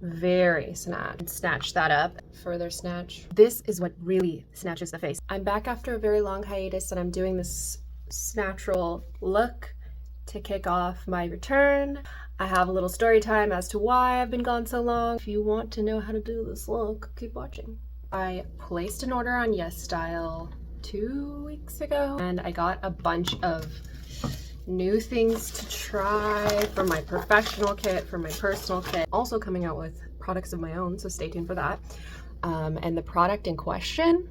very snatch. Snatch that up. Further snatch. This is what really snatches the face. I'm back after a very long hiatus and I'm doing this natural look to kick off my return. I have a little story time as to why I've been gone so long. If you want to know how to do this look, keep watching. I placed an order on YesStyle 2 weeks ago and I got a bunch of new things to try from my professional kit, from my personal kit. Also coming out with products of my own, so stay tuned for that. And the product in question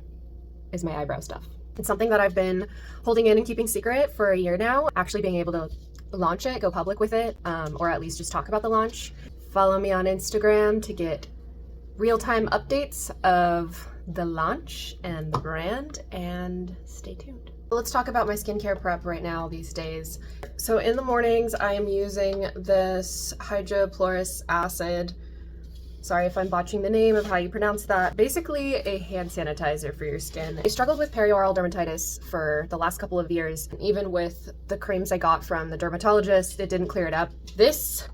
is my eyebrow stuff. It's something that I've been holding in and keeping secret for a year now. Actually being able to launch it, go public with it, or at least just talk about the launch. Follow me on Instagram to get real-time updates of the launch and the brand, and stay tuned. Let's talk about my skincare prep right now these days. So in the mornings, I am using this Hypochlorous acid. Sorry if I'm botching the name of how you pronounce that. Basically a hand sanitizer for your skin. I struggled with perioral dermatitis for the last couple of years. Even with the creams I got from the dermatologist, it didn't clear it up. This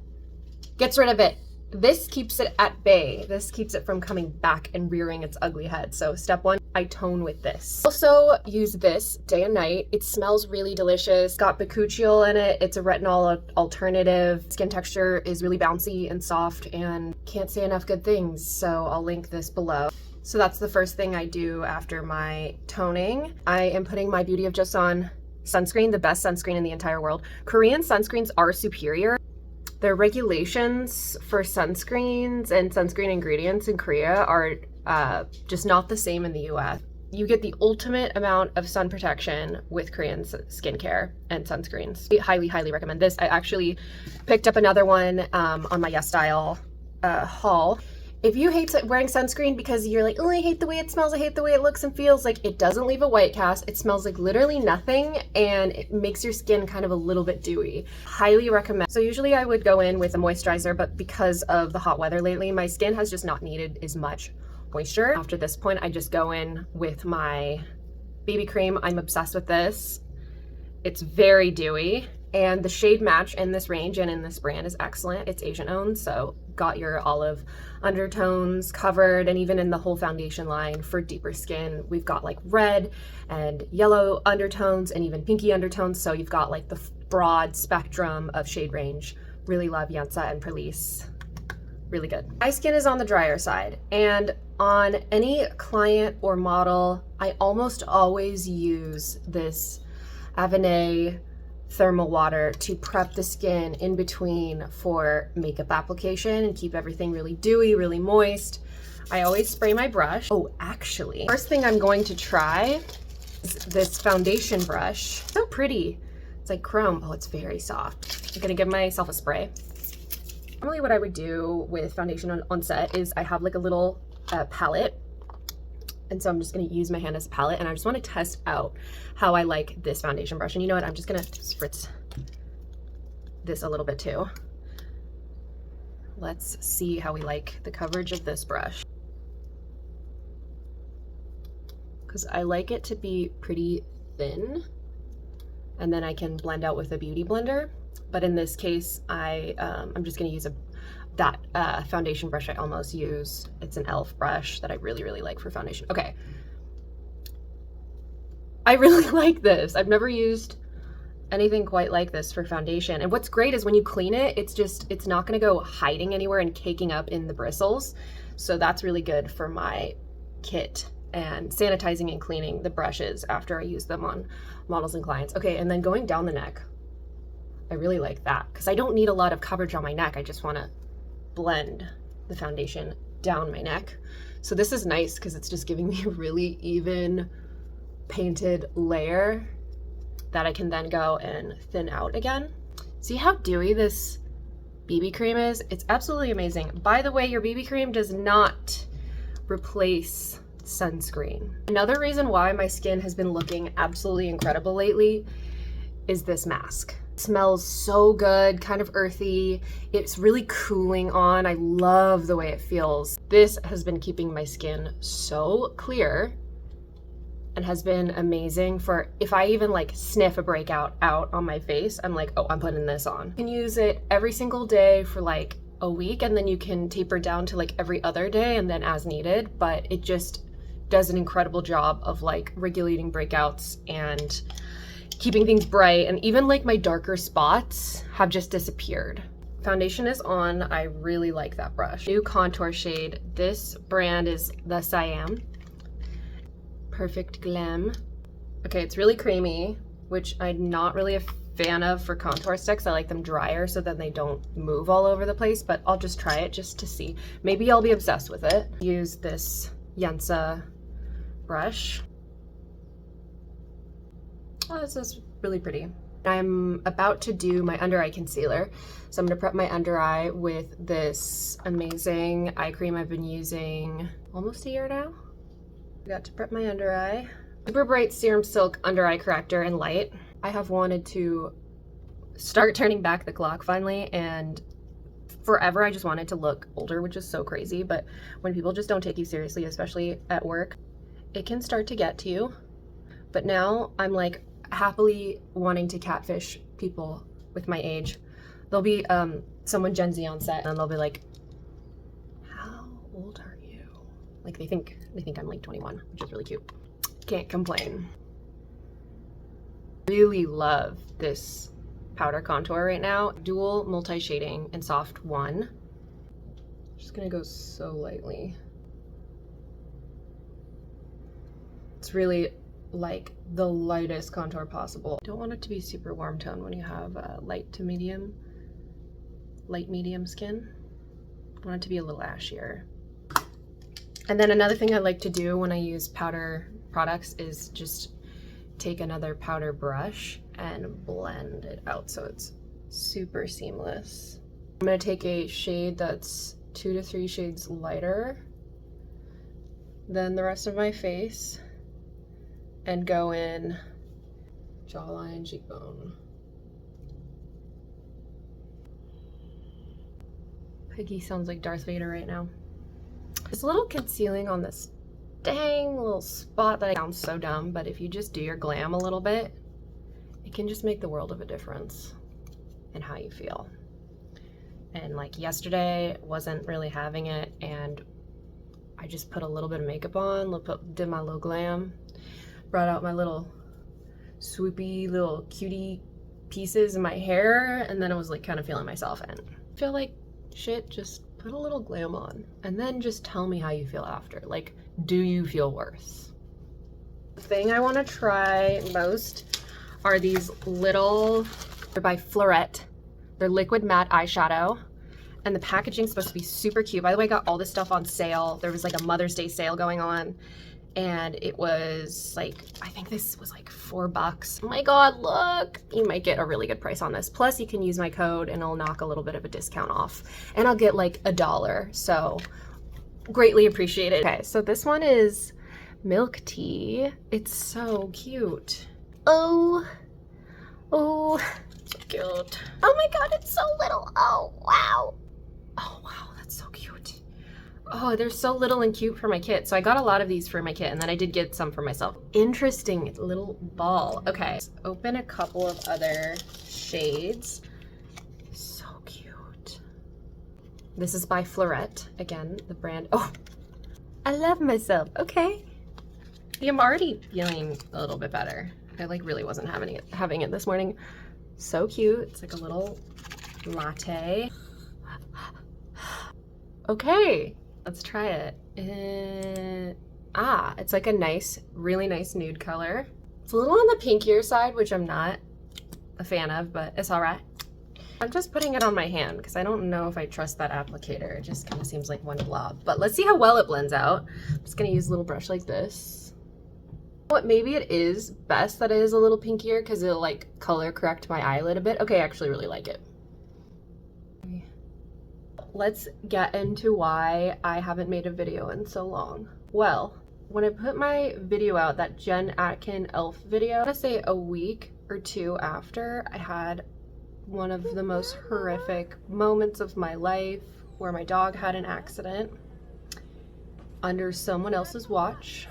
gets rid of it. This keeps it at bay. This keeps it from coming back and rearing its ugly head. So step one, I tone with this. Also use this day and night. It smells really delicious. Got Bakuchiol in it. It's a retinol alternative. Skin texture is really bouncy and soft and can't say enough good things. So I'll link this below. So that's the first thing I do after my toning. I am putting my Beauty of Joseon sunscreen, the best sunscreen in the entire world. Korean sunscreens are superior. Their regulations for sunscreens and sunscreen ingredients in Korea are just not the same in the US. You get the ultimate amount of sun protection with Korean skincare and sunscreens. I highly, highly recommend this. I actually picked up another one on my YesStyle haul. If you hate wearing sunscreen because you're like, oh, I hate the way it smells, I hate the way it looks and feels, like it doesn't leave a white cast, it smells like literally nothing, and it makes your skin kind of a little bit dewy. Highly recommend. So usually I would go in with a moisturizer, but because of the hot weather lately, my skin has just not needed as much moisture. After this point, I just go in with my BB cream. I'm obsessed with this. It's very dewy, and the shade match in this range and in this brand is excellent. It's Asian owned, so got your olive undertones covered, and even in the whole foundation line for deeper skin, we've got like red and yellow undertones and even pinky undertones, so you've got like the broad spectrum of shade range. Really love YENSA and Pūrlisse. Really good. My skin is on the drier side, and on any client or model, I almost always use this AVÈNE thermal water to prep the skin in between for makeup application and keep everything really dewy, really moist. I always spray my brush. Oh, actually, first thing I'm going to try is this foundation brush. So pretty. It's like chrome. Oh, it's very soft. I'm gonna give myself a spray. Normally what I would do with foundation on set is I have like a little palette. And so I'm just gonna use my hand as a palette, and I just wanna test out how I like this foundation brush. And you know what, I'm just gonna spritz this a little bit too. Let's see how we like the coverage of this brush. Because I like it to be pretty thin, and then I can blend out with a beauty blender. But in this case, I'm just gonna use that foundation brush I almost use. It's an e.l.f. brush that I really, really like for foundation. Okay. I really like this. I've never used anything quite like this for foundation. And what's great is when you clean it, it's not gonna go hiding anywhere and caking up in the bristles. So that's really good for my kit and sanitizing and cleaning the brushes after I use them on models and clients. Okay, and then going down the neck. I really like that because I don't need a lot of coverage on my neck. I just wanna blend the foundation down my neck. So this is nice because it's just giving me a really even painted layer that I can then go and thin out again. See how dewy this BB cream is? It's absolutely amazing. By the way, your BB cream does not replace sunscreen. Another reason why my skin has been looking absolutely incredible lately is this mask. Smells so good, kind of earthy. It's really cooling on. I love the way it feels. This has been keeping my skin so clear and has been amazing for if I even like sniff a breakout out on my face, I'm like, oh, I'm putting this on. You can use it every single day for like a week, and then you can taper down to like every other day and then as needed, but it just does an incredible job of like regulating breakouts and keeping things bright, and even like my darker spots have just disappeared. Foundation is on. I really like that brush. New contour shade. This brand is the Saem. Perfect Glam. Okay, it's really creamy, which I'm not really a fan of for contour sticks. I like them drier so then they don't move all over the place, but I'll just try it just to see. Maybe I'll be obsessed with it. Use this YENSA brush. Oh, this is really pretty. I'm about to do my under eye concealer. So I'm gonna prep my under eye with this amazing eye cream I've been using almost a year now. I got to prep my under eye. Super Bright Serum Silk Under Eye Corrector in Light. I have wanted to start turning back the clock finally, and forever I just wanted to look older, which is so crazy, but when people just don't take you seriously, especially at work, it can start to get to you. But now I'm like happily wanting to catfish people with my age. There'll be someone Gen Z on set and they'll be like, how old are you? Like they think I'm like 21, which is really cute. Can't complain. Really love this powder contour right now. Dual multi-shading in Soft 1. Just gonna go so lightly. It's really like the lightest contour possible. Don't want it to be super warm tone when you have light medium skin. I want it to be a little ashier. And then another thing I like to do when I use powder products is just take another powder brush and blend it out so it's super seamless. I'm gonna take a shade that's 2 to 3 shades lighter than the rest of my face and go in jawline, cheekbone. Peggy sounds like Darth Vader right now. There's a little concealing on this dang little spot that sounds so dumb, but if you just do your glam a little bit, it can just make the world of a difference in how you feel. And like yesterday, wasn't really having it, and I just put a little bit of makeup on, did my little glam, brought out my little swoopy little cutie pieces in my hair, and then I was like kind of feeling myself, and I feel like shit, just put a little glam on and then just tell me how you feel after. Like, do you feel worse? The thing I want to try most are these little, they're by Florette. They're liquid matte eyeshadow, and the packaging's supposed to be super cute. By the way, I got all this stuff on sale. There was like a Mother's Day sale going on, and it was like, I think this was like $4. Oh my God, look, you might get a really good price on this. Plus you can use my code and it'll knock a little bit of a discount off, and I'll get like $1. So greatly appreciated. Okay, so this one is milk tea. It's so cute. Oh, so cute. Oh my God, it's so little. Oh, wow. Oh, wow, that's so cute. Oh, they're so little and cute for my kit. So I got a lot of these for my kit, and then I did get some for myself. Interesting little ball. Okay, let's open a couple of other shades. So cute. This is by Florette. Again, the brand. Oh, I love myself. Okay. I'm already feeling a little bit better. I like really wasn't having it this morning. So cute. It's like a little latte. Okay. Let's try it. It's like a nice, really nice nude color. It's a little on the pinkier side, which I'm not a fan of, but it's all right. I'm just putting it on my hand because I don't know if I trust that applicator. It just kind of seems like one blob, but let's see how well it blends out. I'm just gonna use a little brush like this. What, maybe it is best that it is a little pinkier because it'll like color correct my eyelid a bit. Okay, I actually really like it. Let's get into why I haven't made a video in so long. Well, when I put my video out, that Jen Atkin e.l.f. video, I want to say a week or two after, I had one of the most horrific moments of my life where my dog had an accident under someone else's watch,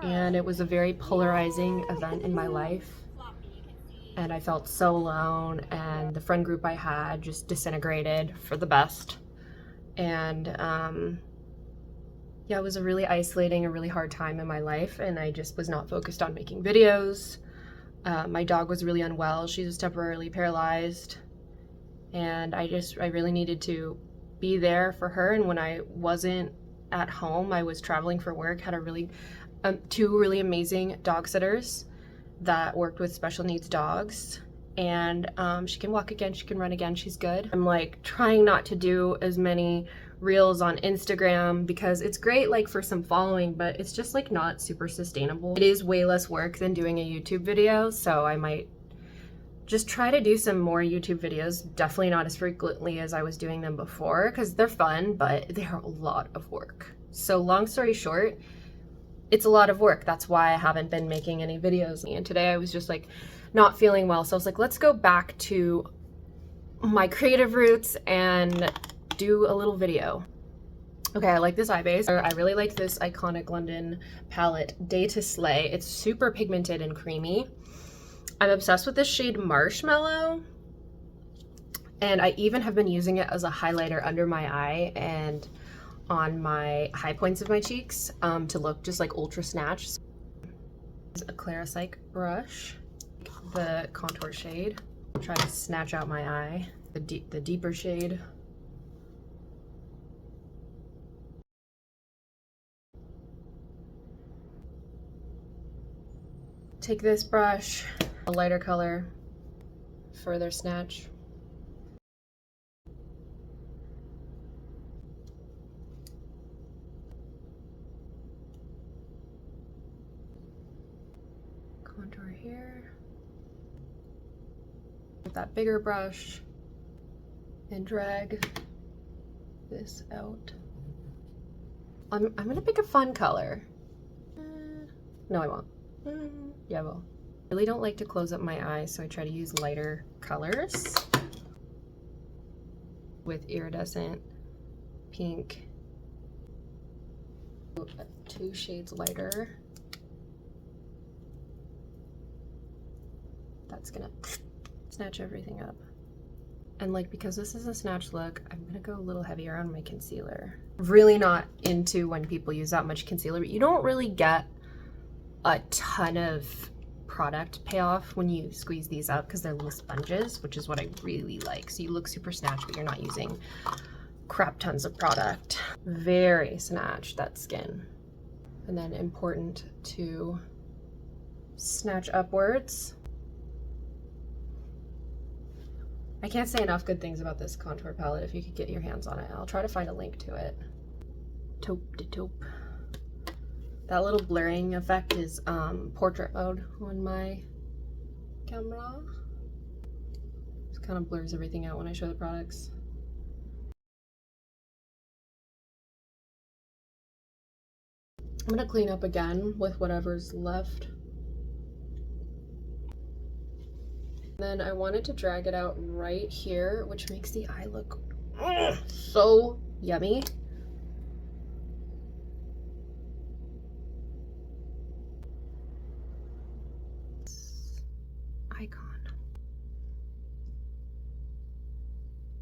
and it was a very polarizing event in my life. and I felt so alone, and the friend group I had just disintegrated for the best. And yeah, it was a really isolating, a really hard time in my life, and I just was not focused on making videos. My dog was really unwell. She was temporarily paralyzed, and I really needed to be there for her. And when I wasn't at home, I was traveling for work, had a really two really amazing dog sitters that worked with special needs dogs, and she can walk again, she can run again, she's good. I'm like trying not to do as many reels on Instagram because it's great like for some following, but it's just like not super sustainable. It is way less work than doing a YouTube video, so I might just try to do some more YouTube videos. Definitely not as frequently as I was doing them before, because they're fun, but they're a lot of work. So long story short, it's a lot of work. That's why I haven't been making any videos. And today I was just like not feeling well. So I was like, let's go back to my creative roots and do a little video. Okay, I like this eye base. I really like this Iconic London palette, Day to Slay. It's super pigmented and creamy. I'm obsessed with this shade Marshmallow. And I even have been using it as a highlighter under my eye and on my high points of my cheeks to look just like ultra snatched. A Claricyc brush, the contour shade. Try to snatch out my eye, the deeper shade. Take this brush, a lighter color, further snatch. Contour here. With that bigger brush and drag this out. I'm gonna pick a fun color. No, I won't. Yeah, I will. I really don't like to close up my eyes, so I try to use lighter colors with iridescent pink, 2 shades lighter. That's gonna snatch everything up. And like, because this is a snatch look, I'm gonna go a little heavier on my concealer. Really not into when people use that much concealer, but you don't really get a ton of product payoff when you squeeze these out because they're little sponges, which is what I really like. So you look super snatched, but you're not using crap tons of product. Very snatched, that skin. And then important to snatch upwards. I can't say enough good things about this contour palette. If you could get your hands on it, I'll try to find a link to it. Taupe de taupe. That little blurring effect is portrait mode on my camera. It kind of blurs everything out when I show the products. I'm gonna clean up again with whatever's left. Then I wanted to drag it out right here, which makes the eye look so yummy. Icon.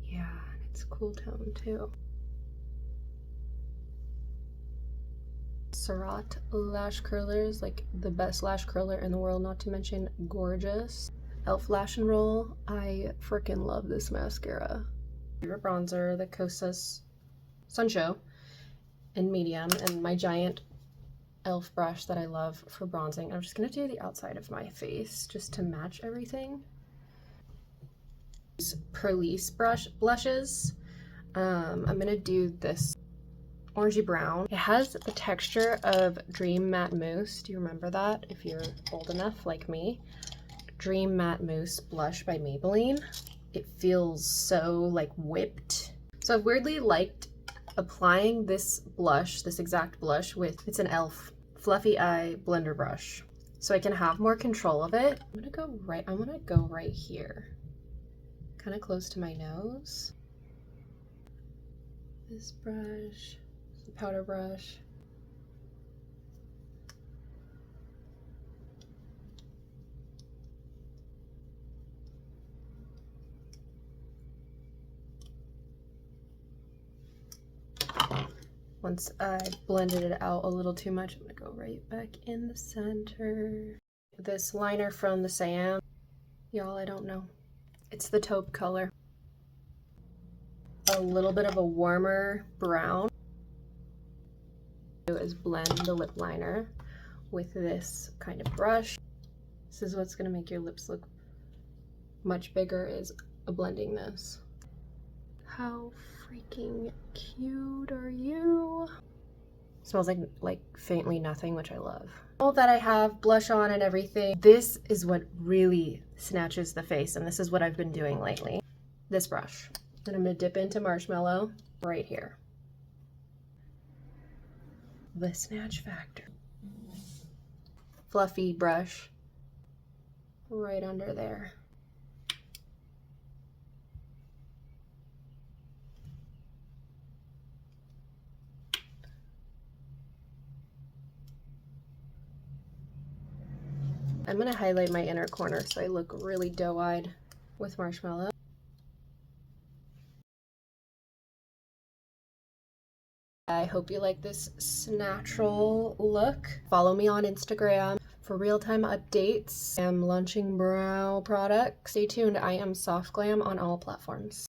Yeah, and it's cool tone too. Surat lash curlers, like the best lash curler in the world, not to mention gorgeous. e.l.f. Lash and Roll. I freaking love this mascara. Favorite bronzer, the Kosas Sun Show in medium, and my giant e.l.f. brush that I love for bronzing. I'm just gonna do the outside of my face just to match everything. These Pūrlisse blushes. I'm gonna do this orangey brown. It has the texture of Dream Matte Mousse. Do you remember that if you're old enough like me? Dream Matte Mousse blush by Maybelline. It feels so like whipped. So I've weirdly liked applying this blush, this exact blush with, it's an e.l.f. Fluffy Eye Blender Brush. So I can have more control of it. I'm gonna go right here. Kind of close to my nose. This brush, the powder brush. Once I blended it out a little too much, I'm gonna go right back in the center. This liner from the Saem, y'all, I don't know. It's the taupe color. A little bit of a warmer brown. Do is blend the lip liner with this kind of brush. This is what's gonna make your lips look much bigger, is blending this. How freaking cute are you? Smells like faintly nothing, which I love. All that I have blush on and everything. This is what really snatches the face, and this is what I've been doing lately. This brush. And I'm gonna dip into Marshmallow right here. The snatch factor. Fluffy brush right under there. I'm gonna highlight my inner corner so I look really doe-eyed with Marshmallow. I hope you like this natural look. Follow me on Instagram for real-time updates. I'm launching brow products. Stay tuned. I am softglam on all platforms.